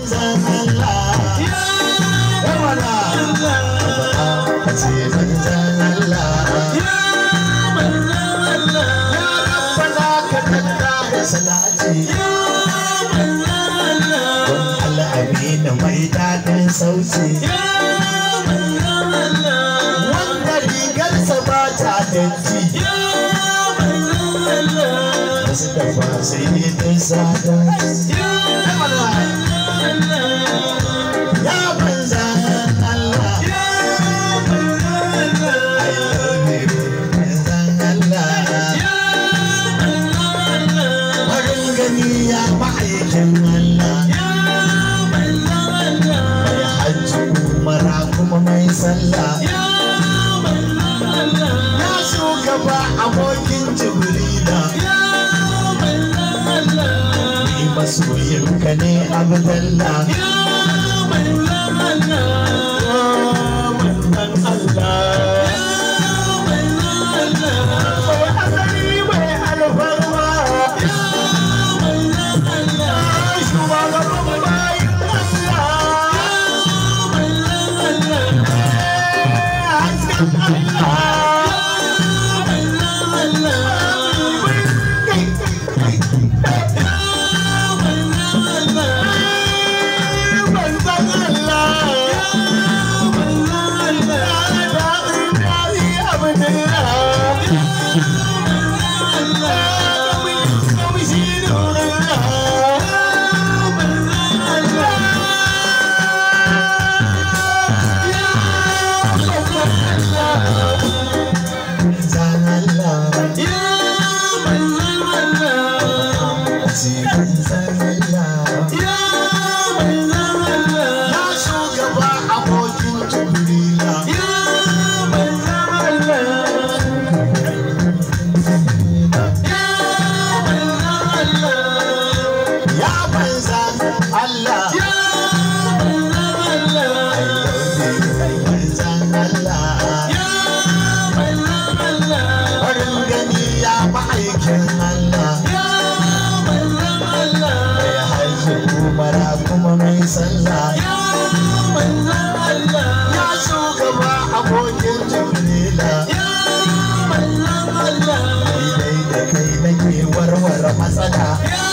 manzan Allah ya wala ka ce manzan Allah ya rabbana ka kaddara salati ya al-amin mai dadin sauti wanda rigarsa ba ta danci Mustafa sayyidin sadat ya manzan Allah ya manzan Allah I love you manzan Allah ya manzan Allah farin gani ya ma'aikin Allah ya manzan Allah ya hajji umara kuma mai sallah ya manzan Allah ya shugaba abokin Jibrila ya masoyinka ne Abdallah ya manzan Allah ya manzan Allah ya manzan Allah mai asali mai alfarma ya manzan Allah shugaban bayin Allah ya manzan Allah hasken Allah sallah ya manzan Allah ya shugaba abokin Jibrila ya manzan Allah dai da kai nake warware matsala ya